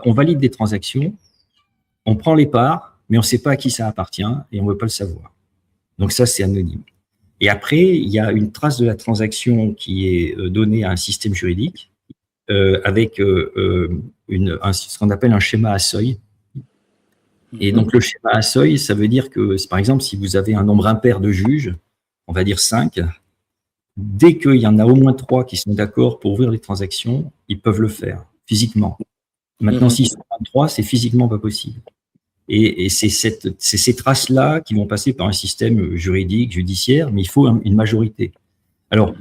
on valide des transactions, on prend les parts, mais on ne sait pas à qui ça appartient et on ne veut pas le savoir. Donc ça, c'est anonyme. Et après, il y a une trace de la transaction qui est donnée à un système juridique avec ce qu'on appelle un schéma à seuil. Et donc, le schéma à seuil, ça veut dire que, par exemple, si vous avez un nombre impair de juges, on va dire 5, dès qu'il y en a au moins 3 qui sont d'accord pour ouvrir les transactions, ils peuvent le faire physiquement. Maintenant, s'ils sont 23, c'est physiquement pas possible. Et c'est ces traces-là qui vont passer par un système juridique, judiciaire, mais il faut une majorité. Alors,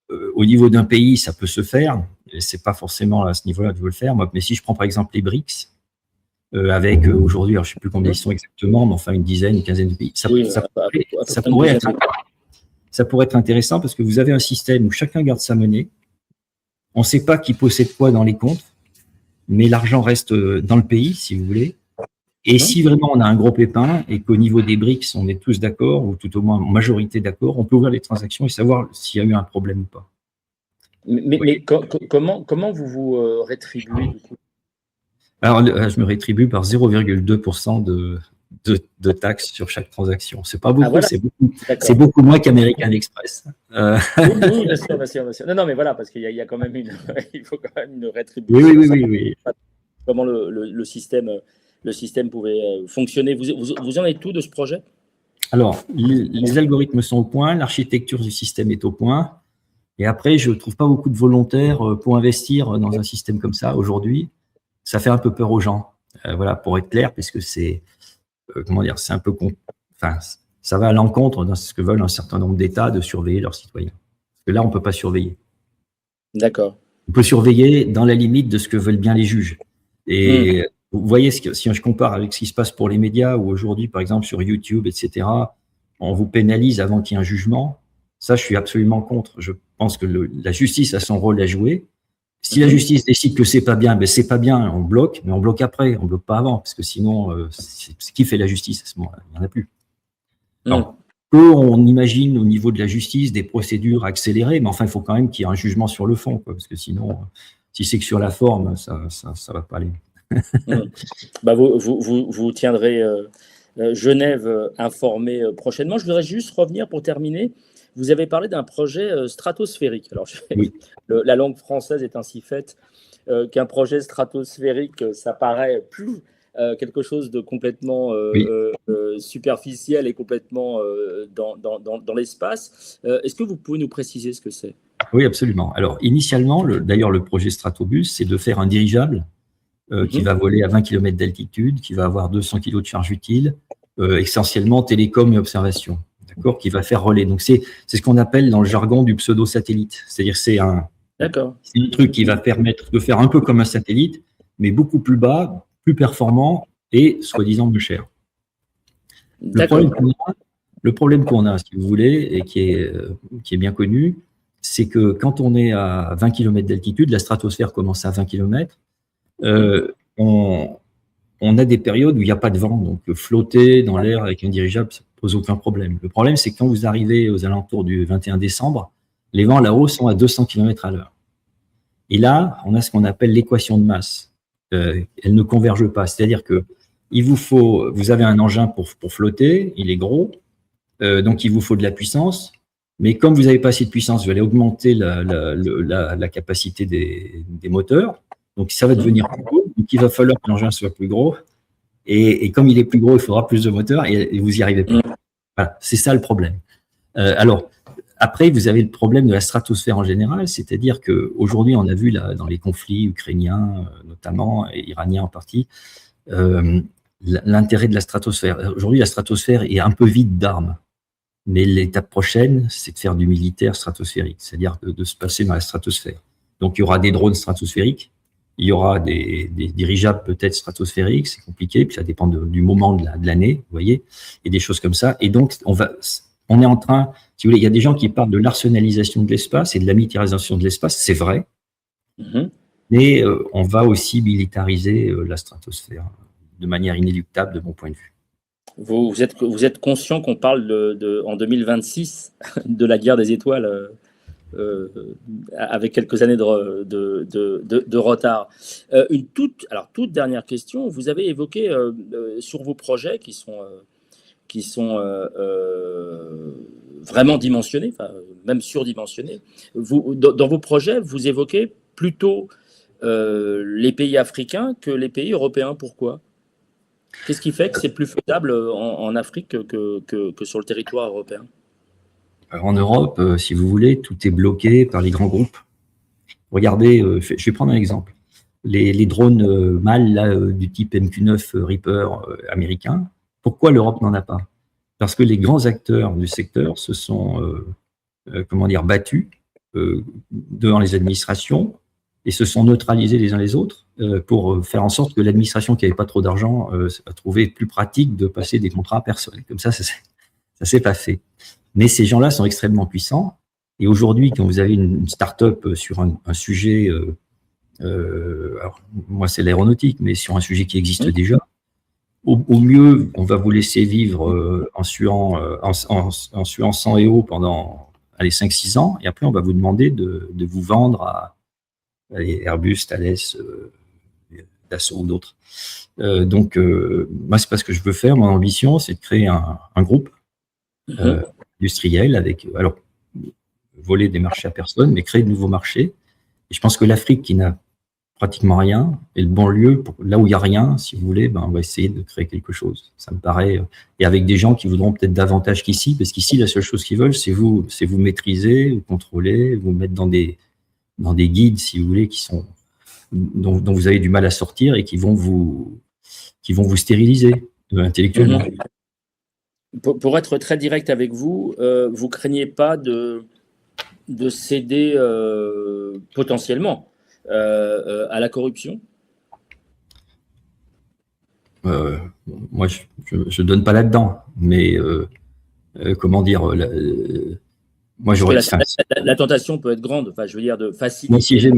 au niveau d'un pays, ça peut se faire. C'est pas forcément à ce niveau-là que je veux le faire. Mais si je prends par exemple les BRICS, avec aujourd'hui, alors je ne sais plus combien ils sont exactement, mais enfin une dizaine, une quinzaine de pays. Ça pourrait être intéressant parce que vous avez un système où chacun garde sa monnaie. On ne sait pas qui possède quoi dans les comptes, mais l'argent reste dans le pays, si vous voulez. Et si vraiment on a un gros pépin et qu'au niveau des BRICS, on est tous d'accord, ou tout au moins en majorité d'accord, on peut ouvrir les transactions et savoir s'il y a eu un problème ou pas. Mais comment vous vous rétribuez du coup? Alors, je me rétribue par 0,2% de taxes sur chaque transaction. C'est pas beaucoup, Voilà. c'est beaucoup moins qu'American Express. Oui, bien sûr. Non, mais voilà, parce qu'il y a quand même il faut quand même une rétribution. Oui. Comment le système pouvait fonctionner. Vous en êtes où de ce projet? Alors, les algorithmes sont au point, l'architecture du système est au point. Et après, je ne trouve pas beaucoup de volontaires pour investir dans un système comme ça aujourd'hui. Ça fait un peu peur aux gens. Voilà, pour être clair, puisque c'est, c'est un peu, ça va à l'encontre de ce que veulent un certain nombre d'États de surveiller leurs citoyens. Parce que là, on ne peut pas surveiller. D'accord. On peut surveiller dans la limite de ce que veulent bien les juges. Et vous voyez, si je compare avec ce qui se passe pour les médias, où aujourd'hui, par exemple, sur YouTube, etc., on vous pénalise avant qu'il y ait un jugement. Ça, je suis absolument contre. Je pense que la justice a son rôle à jouer. Si la justice décide que c'est pas bien, ben c'est pas bien, on bloque, mais on bloque après, on bloque pas avant, parce que sinon, ce qui fait la justice à ce moment-là, il n'y en a plus. Alors, on imagine au niveau de la justice des procédures accélérées, mais enfin, il faut quand même qu'il y ait un jugement sur le fond, quoi, parce que sinon, si c'est que sur la forme, ça va pas aller. Vous tiendrez Genève informé prochainement. Je voudrais juste revenir pour terminer. Vous avez parlé d'un projet stratosphérique. Alors, la langue française est ainsi faite qu'un projet stratosphérique, ça paraît plus quelque chose de complètement superficiel et complètement dans l'espace. Est-ce que vous pouvez nous préciser ce que c'est? Oui, absolument. Alors, initialement, d'ailleurs, le projet Stratobus, c'est de faire un dirigeable qui va voler à 20 km d'altitude, qui va avoir 200 kg de charge utile, essentiellement télécom et observation, d'accord, qui va faire relais. Donc, c'est ce qu'on appelle dans le jargon du pseudo-satellite. C'est-à-dire c'est un truc qui va permettre de faire un peu comme un satellite, mais beaucoup plus bas, plus performant et soi-disant plus cher. Le problème qu'on a, si vous voulez, et qui est bien connu, c'est que quand on est à 20 km d'altitude, la stratosphère commence à 20 km, on a des périodes où il n'y a pas de vent, donc flotter dans l'air avec un dirigeable, ça ne pose aucun problème. Le problème, c'est que quand vous arrivez aux alentours du 21 décembre, les vents là-haut sont à 200 km à l'heure. Et là, on a ce qu'on appelle l'équation de masse. Elle ne converge pas, c'est-à-dire que vous avez un engin pour flotter, il est gros, donc il vous faut de la puissance, mais comme vous n'avez pas assez de puissance, vous allez augmenter la capacité des moteurs, donc ça va devenir plus gros, donc il va falloir que l'engin soit plus gros, et comme il est plus gros, il faudra plus de moteurs, et vous n'y arrivez pas. Voilà, c'est ça le problème. Alors, après, vous avez le problème de la stratosphère en général, c'est-à-dire qu'aujourd'hui, on a vu dans les conflits ukrainiens notamment, et iraniens en partie, l'intérêt de la stratosphère. Aujourd'hui, la stratosphère est un peu vide d'armes, mais l'étape prochaine, c'est de faire du militaire stratosphérique, c'est-à-dire de se passer dans la stratosphère. Donc, il y aura des drones stratosphériques, il y aura des dirigeables peut-être stratosphériques, c'est compliqué, puis ça dépend du moment de l'année, vous voyez, et des choses comme ça. Et donc, on est en train, si vous voulez, il y a des gens qui parlent de l'arsenalisation de l'espace et de la militarisation de l'espace, c'est vrai, mais on va aussi militariser la stratosphère de manière inéluctable de mon point de vue. Vous êtes conscient qu'on parle en 2026 de la guerre des étoiles avec quelques années de retard. Toute dernière question, vous avez évoqué sur vos projets qui sont vraiment dimensionnés, même surdimensionnés. Dans vos projets, vous évoquez plutôt les pays africains que les pays européens. Pourquoi ? Qu'est-ce qui fait que c'est plus faisable en Afrique que sur le territoire européen ? Alors en Europe, si vous voulez, tout est bloqué par les grands groupes. Regardez, je vais prendre un exemple. Les drones mâles du type MQ-9 Reaper américain, pourquoi l'Europe n'en a pas? Parce que les grands acteurs du secteur se sont battus devant les administrations et se sont neutralisés les uns les autres pour faire en sorte que l'administration qui n'avait pas trop d'argent a trouvé plus pratique de passer des contrats à personne. Comme ça s'est pas fait. Mais ces gens-là sont extrêmement puissants. Et aujourd'hui, quand vous avez une start-up sur un sujet, alors, moi c'est l'aéronautique, mais sur un sujet qui existe déjà, au mieux, on va vous laisser vivre en suant 100 EO pendant 5-6 ans, et après on va vous demander de vous vendre à Airbus, Thales, Dassault ou d'autres. Donc, moi, c'est pas ce que je veux faire. Mon ambition, c'est de créer un groupe industriel avec, alors, voler des marchés à personne, mais créer de nouveaux marchés. Et je pense que l'Afrique, qui n'a pratiquement rien, est le bon lieu pour, là où il n'y a rien, si vous voulez, on va essayer de créer quelque chose. Ça me paraît, et avec des gens qui voudront peut-être davantage qu'ici, parce qu'ici, la seule chose qu'ils veulent, c'est vous maîtriser, vous contrôler, vous mettre dans des guides, si vous voulez, dont vous avez du mal à sortir et qui vont vous stériliser intellectuellement. Pour être très direct avec vous, vous craignez pas de céder potentiellement à la corruption? Moi, je donne pas là-dedans, mais comment dire, moi j'aurais. La tentation peut être grande. Enfin, je veux dire de faciliter. Si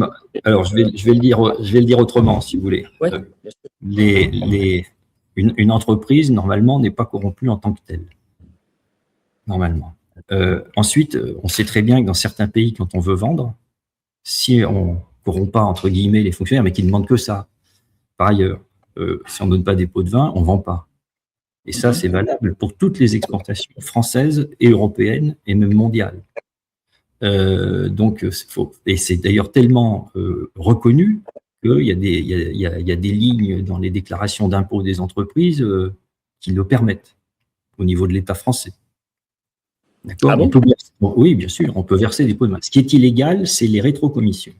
alors je vais le dire autrement, si vous voulez. Ouais, une entreprise normalement n'est pas corrompue en tant que telle. Normalement. Ensuite, on sait très bien que dans certains pays, quand on veut vendre, si on corrompt pas entre guillemets les fonctionnaires, mais qui ne demandent que ça. Par ailleurs, si on ne donne pas des pots de vin, on ne vend pas. Et ça, c'est valable pour toutes les exportations françaises et européennes et même mondiales. Donc, et c'est d'ailleurs tellement reconnu qu'il y a des lignes dans les déclarations d'impôts des entreprises qui le permettent au niveau de l'État français. D'accord. Ah bon? Oui, bien sûr, on peut verser des pots de vin. Ce qui est illégal, c'est les rétrocommissions.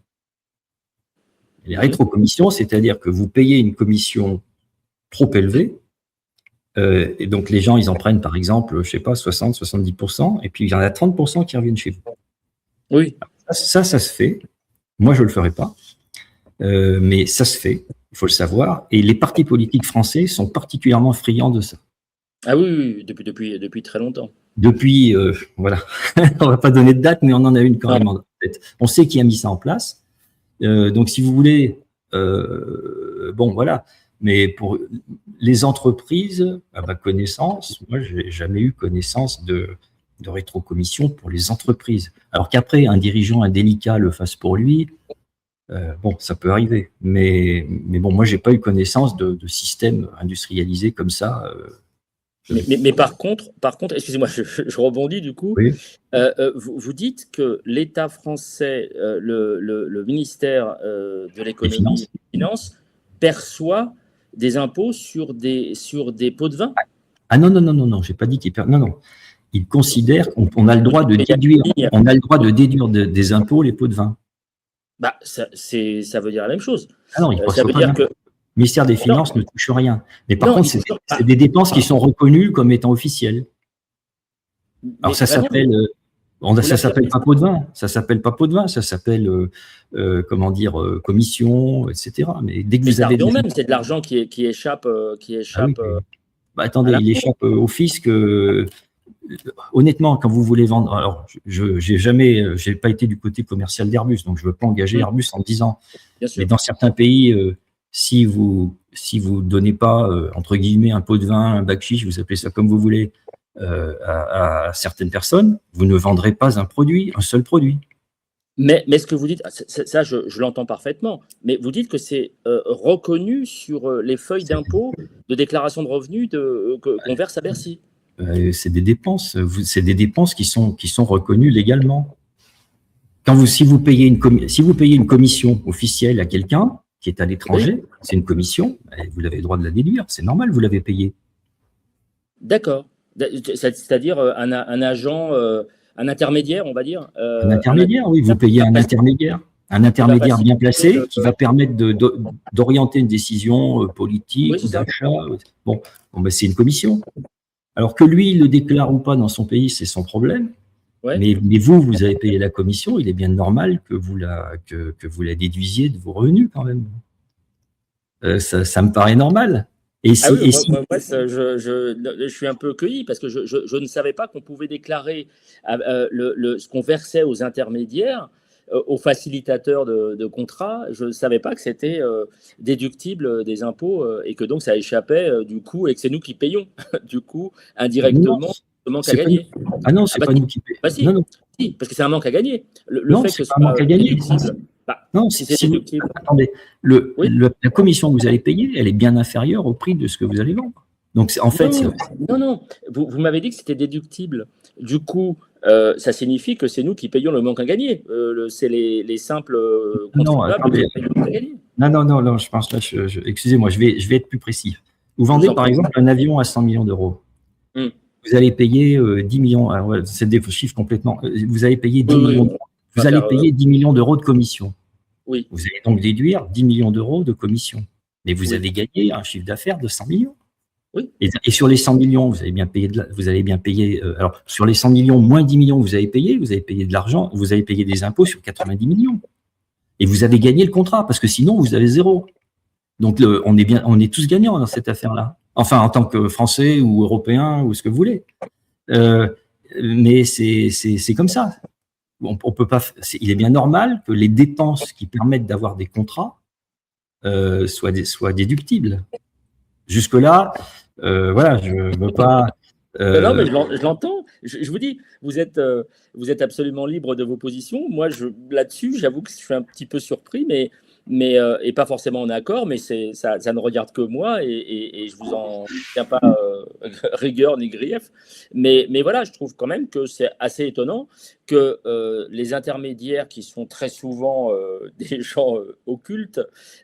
Les rétrocommissions, c'est-à-dire que vous payez une commission trop élevée, et donc les gens, ils en prennent par exemple, je sais pas, 60-70%, et puis il y en a 30% qui reviennent chez vous. Oui. Ça se fait. Moi, je le ferai pas, mais ça se fait. Il faut le savoir. Et les partis politiques français sont particulièrement friands de ça. Ah oui, depuis très longtemps. Depuis, voilà, on va pas donner de date, mais on en a une quand même en tête. On sait qui a mis ça en place. Donc, si vous voulez, bon, voilà. Mais pour les entreprises, à ma connaissance, moi, j'ai jamais eu connaissance de rétrocommission pour les entreprises. Alors qu'après, un dirigeant indélicat le fasse pour lui, bon, ça peut arriver. Mais bon, moi, j'ai pas eu connaissance de système industrialisé comme ça. Mais par contre, excusez-moi, je rebondis du coup. Oui. Vous dites que l'État français, le ministère de l'économie et des finances perçoit des impôts sur des pots de vin? Ah non, j'ai pas dit qu'il perd. Non. Il considère qu'on a le droit de déduire. On a le droit de déduire des impôts les pots de vin. Bah, ça veut dire la même chose. Ah non, ça veut dire que le ministère des Finances ne touche rien. Mais par contre, c'est des dépenses qui sont reconnues comme étant officielles. Alors ça s'appelle pas pot de vin. Ça s'appelle pas pot de vin. Ça s'appelle comment dire, commission, etc. Mais dès que vous avez c'est de l'argent qui échappe. Attendez, il échappe au fisc. Honnêtement, quand vous voulez vendre, alors j'ai pas été du côté commercial d'Airbus, donc je veux pas engager Airbus en 10 ans. Mais dans certains pays, si vous donnez pas entre guillemets un pot de vin, un bakchich, vous appelez ça comme vous voulez, à certaines personnes, vous ne vendrez pas un seul produit. Mais ce que vous dites, ça je l'entends parfaitement, mais vous dites que c'est reconnu sur les feuilles d'impôt de déclaration de revenus qu'on verse à Bercy. C'est des dépenses qui sont reconnues légalement. Si vous payez une commission officielle à quelqu'un qui est à l'étranger, c'est une commission, vous avez le droit de la déduire, c'est normal, vous l'avez payée. D'accord. C'est-à-dire un agent, un intermédiaire, on va dire. Un intermédiaire, oui, vous payez un intermédiaire bien placé qui va permettre d'orienter une décision politique ou d'achat. Bon, c'est une commission. Alors que lui, il le déclare ou pas dans son pays, c'est son problème. Ouais. Mais vous avez payé la commission, il est bien normal que vous la déduisiez de vos revenus quand même. Ça me paraît normal. Et Ah oui, si je suis un peu cueilli parce que je ne savais pas qu'on pouvait déclarer ce qu'on versait aux intermédiaires, aux facilitateurs de contrats. Je ne savais pas que c'était déductible des impôts et que donc ça échappait du coup et que c'est nous qui payons du coup non, indirectement le manque à c'est pas, gagner. ah non, Ah c'est bah pas si, nous qui payons. bah Non, si, non, si, parce que c'est un manque à gagner. Le non, fait que c'est ce pas un manque soit à gagner. déductible, bah, Non, si c'est déductible, attendez, oui. la commission que vous allez payer, elle est bien inférieure au prix de ce que vous allez vendre. Donc, en fait, Non, non, non. Vous m'avez dit que c'était déductible. Du coup, ça signifie que c'est nous qui payons le manque à gagner. C'est les simples non, contribuables qui attendez, payent le manque à gagner. non, je pense là, excusez-moi, je vais être plus précis. Vous Je vous vendez en par prie. exemple un avion à 100 millions d'euros. Hum. Vous allez payer 10 millions, alors, ouais, c'est des chiffres complètement, vous allez payer 10 Oui, oui, millions on d'euros. va Vous allez faire. payer 10 millions d'euros de commission. Oui, Vous allez donc déduire 10 millions d'euros de commission. Mais vous oui, avez gagné un chiffre d'affaires de 100 millions. oui, Et sur les 100 millions, vous allez bien payer, alors sur les 100 millions, moins 10 millions, vous avez payé de l'argent, vous avez payé des impôts sur 90 millions. Et vous avez gagné le contrat, parce que sinon, vous avez zéro. Donc, on est tous gagnants dans cette affaire-là. Enfin, en tant que Français ou Européens ou ce que vous voulez. Mais c'est comme ça. On peut pas. Il est bien normal que les dépenses qui permettent d'avoir des contrats soient déductibles. Jusque-là, voilà, je ne veux pas. non, mais je l'entends. Je vous dis, vous êtes absolument libre de vos positions. Moi, là-dessus, j'avoue que je suis un petit peu surpris, et pas forcément en accord, mais ça ne regarde que moi et je vous en tiens pas rigueur ni grief. Mais voilà, je trouve quand même que c'est assez étonnant que les intermédiaires, qui sont très souvent des gens occultes,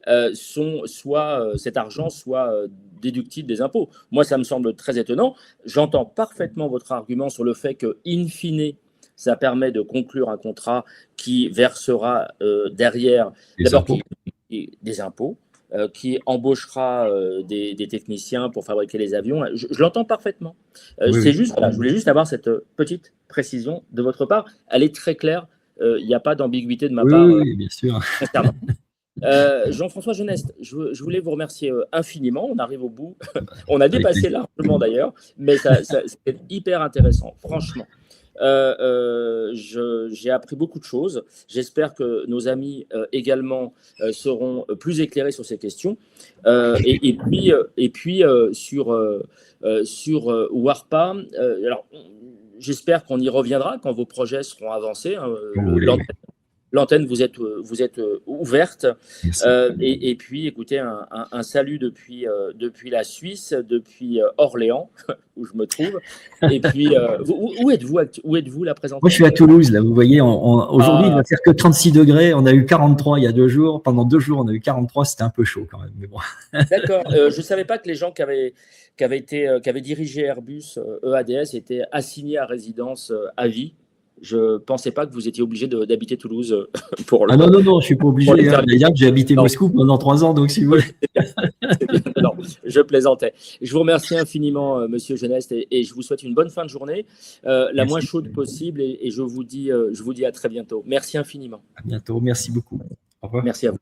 cet argent soit déductible des impôts. Moi, ça me semble très étonnant. J'entends parfaitement votre argument sur le fait que, in fine, ça permet de conclure un contrat qui versera derrière d'abord des impôts, qui embauchera des techniciens pour fabriquer les avions. Je l'entends parfaitement. Oui. Juste, voilà, je voulais juste avoir cette petite précision de votre part. Elle est très claire. Il n'y a pas d'ambiguïté de ma part Oui, bien sûr. concernant. Jean-François Geneste, je voulais vous remercier infiniment. On arrive au bout. On a dépassé largement d'ailleurs, mais c'était hyper intéressant, franchement. J'ai appris beaucoup de choses. J'espère que nos amis également seront plus éclairés sur ces questions. Et puis sur Warpa, alors j'espère qu'on y reviendra quand vos projets seront avancés. L'antenne vous êtes ouverte. Et puis, écoutez, un salut depuis la Suisse, depuis Orléans, où je me trouve. Et puis, où êtes-vous là présentement? Moi, je suis à Toulouse, là, vous voyez, aujourd'hui, il va faire que 36 degrés. On a eu 43 il y a 2 jours. Pendant 2 jours, on a eu 43. C'était un peu chaud quand même. Mais bon. D'accord. Je ne savais pas que les gens qui avaient dirigé Airbus EADS étaient assignés à résidence à vie. Je ne pensais pas que vous étiez obligé d'habiter Toulouse pour Ah non, je ne suis pas obligé. D'ailleurs, j'ai habité Non. Moscou pendant 3 ans, donc si vous voulez. Non, je plaisantais. Je vous remercie infiniment, Monsieur Geneste, et je vous souhaite une bonne fin de journée, la moins chaude possible, et je vous dis à très bientôt. Merci infiniment. À bientôt. Merci beaucoup. Au revoir. Merci à vous.